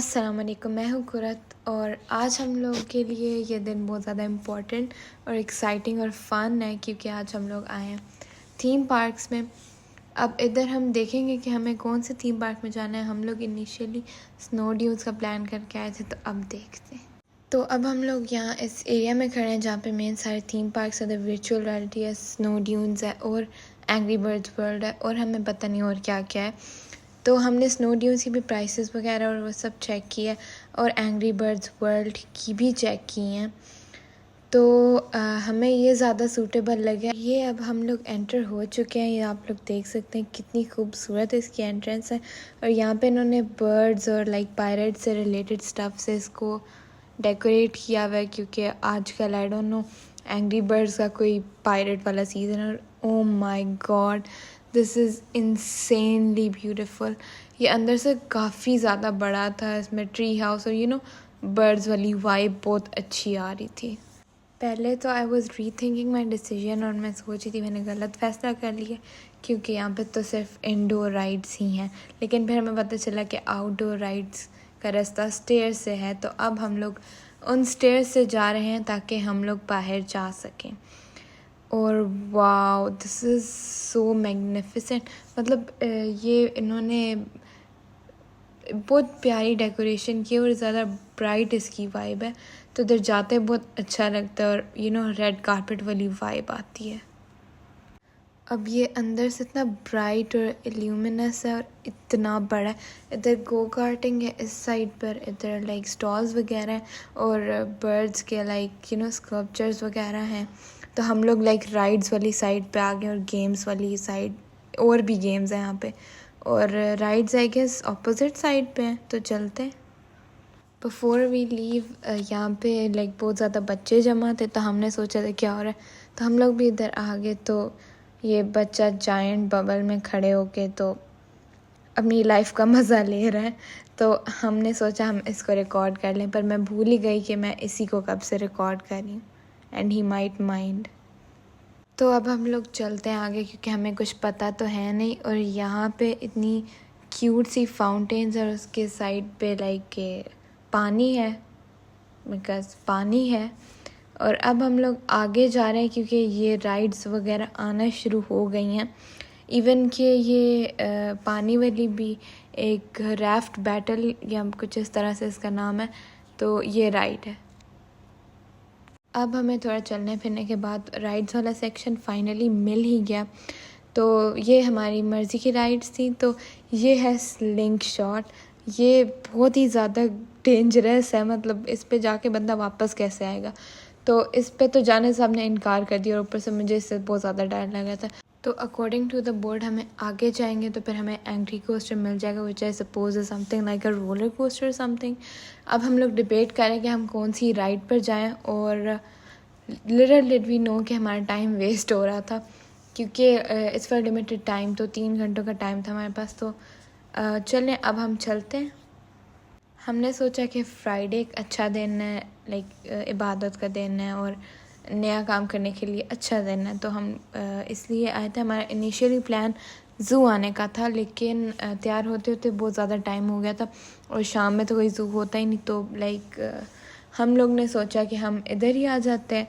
अस्सलाम वालेकुम, मैं हूँ कुरत और आज हम लोग के लिए ये दिन बहुत ज़्यादा इम्पोर्टेंट और एक्साइटिंग और फ़न है क्योंकि आज हम लोग आए हैं थीम पार्क्स में। अब इधर हम देखेंगे कि हमें कौन से थीम पार्क में जाना है। हम लोग इनिशियली स्नो ड्यून्स का प्लान करके आए थे, तो अब देखते हैं। तो अब हम लोग यहाँ इस एरिया में खड़े हैं जहाँ पे मेन सारे थीम पार्क्स है। वर्चुअल रियलिटी है, स्नो ड्यून्स है और एंग्री बर्ड्स वर्ल्ड है और हमें पता नहीं और क्या क्या है। तो हमने स्नो ड्यून्स की भी प्राइसेस वगैरह और वो सब चेक किया और एंग्री बर्ड्स वर्ल्ड की भी चेक की हैं। तो हमें ये ज़्यादा सूटेबल लगा। ये अब हम लोग एंटर हो चुके हैं। ये आप लोग देख सकते हैं कितनी खूबसूरत इसकी एंट्रेंस है और यहाँ पे इन्होंने बर्ड्स और लाइक पायरेट से रिलेटेड स्टफ से इसको डेकोरेट किया हुआ है क्योंकि आजकल I don't know angry birds का कोई पायरेट वाला सीज़न है। Oh my God, this is insanely beautiful. ये अंदर से काफ़ी ज़्यादा बड़ा था, इसमें ट्री हाउस और बर्ड्स वाली वाइब बहुत अच्छी आ रही थी। पहले तो आई वॉज़ री थिंकिंग माई डिसीजन और मैं सोच रही थी मैंने गलत फ़ैसला कर लिया क्योंकि यहाँ पे तो सिर्फ इंडोर राइड्स ही हैं, लेकिन फिर हमें पता चला कि आउटडोर राइड्स का रास्ता स्टेयर से है। तो अब हम लोग उन स्टेयर से जा रहे हैं ताकि हम लोग बाहर जा सकें। और wow, this is so magnificent. मतलब ये इन्होंने बहुत प्यारी डेकोरेशन की और ज़्यादा ब्राइट इसकी वाइब है, तो उधर जाते बहुत अच्छा लगता है और रेड कारपेट वाली वाइब आती है। अब ये अंदर से इतना ब्राइट और इल्यूमिनस है और इतना बड़ा है। इधर गो कार्टिंग है इस साइड पर, इधर लाइक स्टॉल्स वगैरह हैं और बर्ड्स के लाइक स्कल्पचर्स वगैरह हैं। तो हम लोग लाइक राइड्स वाली साइड पे आ गए और गेम्स वाली साइड और भी गेम्स हैं यहाँ पे, और rides I guess opposite side पे हैं। तो चलते हैं। बिफोर वी लीव यहाँ पे लाइक बहुत ज़्यादा बच्चे जमा थे, तो हमने सोचा था क्या हो रहा है, तो हम लोग भी इधर आ गए। तो ये बच्चा जायंट बबल में खड़े होके तो अपनी लाइफ का मज़ा ले रहा है, तो हमने सोचा हम इसको रिकॉर्ड कर लें, पर मैं भूल ही गई कि मैं इसी को कब से रिकॉर्ड कर रही हूँ एंड ही माइट माइंड। तो अब हम लोग चलते हैं आगे क्योंकि हमें कुछ पता तो है नहीं। और यहाँ पे इतनी क्यूट सी फाउंटेन्स और उसके साइड पे लाइक पानी है, बिकॉज पानी है। और अब हम लोग आगे जा रहे हैं क्योंकि ये राइड्स वगैरह आना शुरू हो गई हैं। इवन कि ये पानी वाली भी एक राफ्ट बैटल या कुछ इस तरह से इसका नाम है, तो ये राइड है। अब हमें थोड़ा चलने फिरने के बाद राइड्स वाला सेक्शन फाइनली मिल ही गया। तो ये हमारी मर्ज़ी की राइड्स थी। तो ये है स्लिंग शॉट। ये बहुत ही ज़्यादा डेंजरस है, मतलब इस पे जाके बंदा वापस कैसे आएगा। तो इस पे तो जाने से हमने इनकार कर दिया और ऊपर से मुझे इससे बहुत ज़्यादा डर लगा था। तो अकॉर्डिंग टू द बोर्ड हमें आगे जाएंगे तो फिर हमें एंग्री कोस्टर मिल जाएगा, which I suppose is something like a roller coaster something. अब हम लोग डिबेट करें कि हम कौन सी राइड पर जाएं, और लिटिल डिड वी नो कि हमारा टाइम वेस्ट हो रहा था क्योंकि इट्स फॉर लिमिटेड टाइम, तो 3 घंटों का टाइम था हमारे पास। तो चलें अब हम चलते हैं। हमने सोचा कि फ्राइडे एक अच्छा दिन है, लाइक इबादत का दिन है और नया काम करने के लिए अच्छा दिन है, तो हम इसलिए आए थे। हमारा इनिशियली प्लान ज़ू आने का था, लेकिन तैयार होते होते बहुत ज़्यादा टाइम हो गया था और शाम में तो कोई ज़ू होता ही नहीं। तो लाइक हम लोग ने सोचा कि हम इधर ही आ जाते हैं,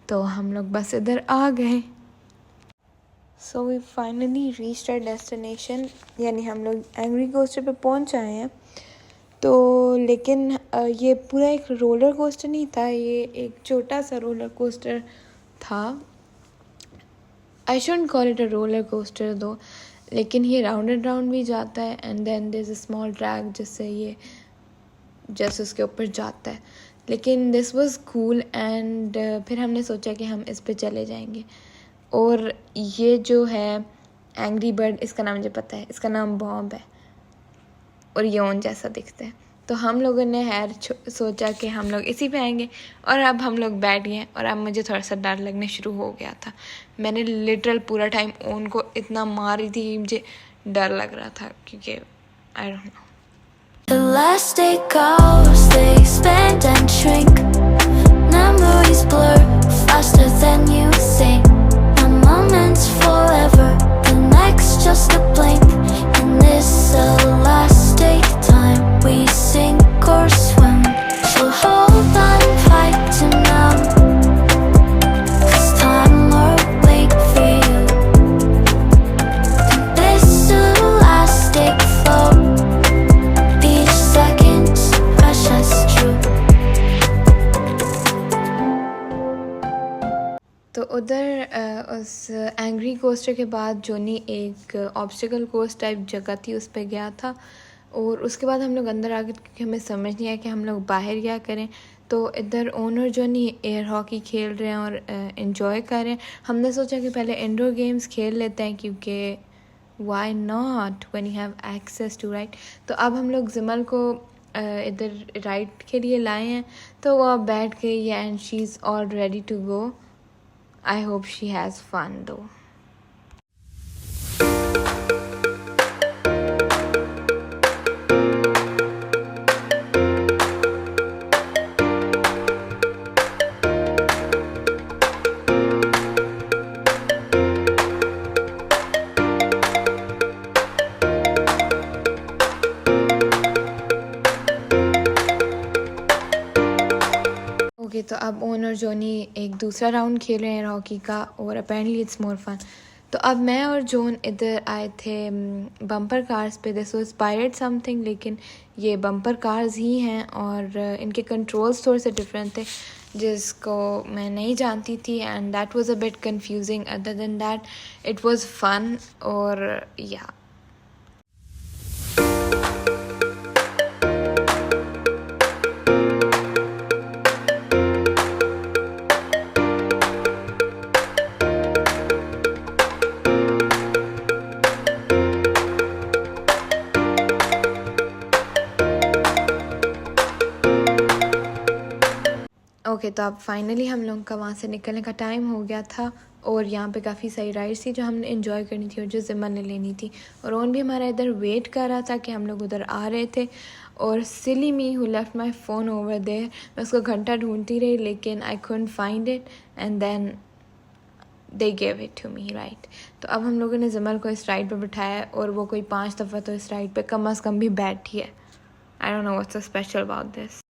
तो हम लोग बस इधर आ गए। So we finally reached our destination, यानी हम लोग एंग्री कोस्टर पे पहुंच आए हैं। तो लेकिन ये पूरा एक रोलर कोस्टर नहीं था, ये एक छोटा सा रोलर कोस्टर था। I shouldn't call it a roller coaster though, लेकिन ये राउंड एंड राउंड भी जाता है and then there is a small track जिससे ये जैसे उसके ऊपर जाता है। लेकिन दिस वाज कूल एंड फिर हमने सोचा कि हम इस पे चले जाएंगे। और ये जो है एंग्री बर्ड, इसका नाम मुझे पता है, इसका नाम बॉम्ब है और ये ओन जैसा दिखता है। तो हम लोगों ने सोचा कि हम लोग इसी पे आएंगे और अब हम लोग बैठ गए। और अब मुझे थोड़ा सा डर लगने शुरू हो गया था। मैंने लिटरल पूरा टाइम ओन को इतना मार रही थी, मुझे डर लग रहा था क्योंकि I don't know. The last day goes, they expand and shrink. Memories blur faster than you think. One moment's forever, the next just a blink. And this the last day time we sink उस angry coaster के बाद जोनी एक obstacle course type जगह थी उस पर गया था, और उसके बाद हम लोग अंदर आ गए क्योंकि हमें समझ नहीं आया कि हम लोग बाहर क्या करें। तो इधर ओनर जोनी एयर हॉकी खेल रहे हैं और इन्जॉय कर रहे हैं। हमने सोचा कि पहले इंडोर गेम्स खेल लेते हैं क्योंकि why not when you have access to right. तो अब हम लोग जमल को इधर राइड के लिए लाए हैं, तो वो अब बैठ गई है and she is all ready to go. I hope she has fun though. Okay, तो अब ओनर जोनी एक दूसरा राउंड खेल रहे हैं हॉकी का, और अपेरेंटली इट्स मोर फन। तो अब मैं और जोन इधर आए थे बम्पर कार्स पे। दिस वाज पायरेट समथिंग, लेकिन ये बम्पर कार्स ही हैं और इनके कंट्रोल्स थोड़े से डिफरेंट थे जिसको मैं नहीं जानती थी, and that was a bit confusing. Other than that it was fun. और या ओके, तो अब फाइनली हम लोग का वहाँ से निकलने का टाइम हो गया था, और यहाँ पे काफ़ी सारी राइड्स थी जो हमने इन्जॉय करनी थी और जो ज़िम्मन ने लेनी थी। और ओन भी हमारा इधर वेट कर रहा था कि हम लोग उधर आ रहे थे। और silly me who left my phone over there, मैं उसको घंटा ढूंढती रही लेकिन I couldn't find it, and then they gave it to me right. तो अब हम लोगों ने ज़िम्मन को इस राइड पर बिठाया, और वो कोई 5 दफ़ा तो इस राइड पर कम अज़ कम भी बैठी है। I don't know what's so special about this.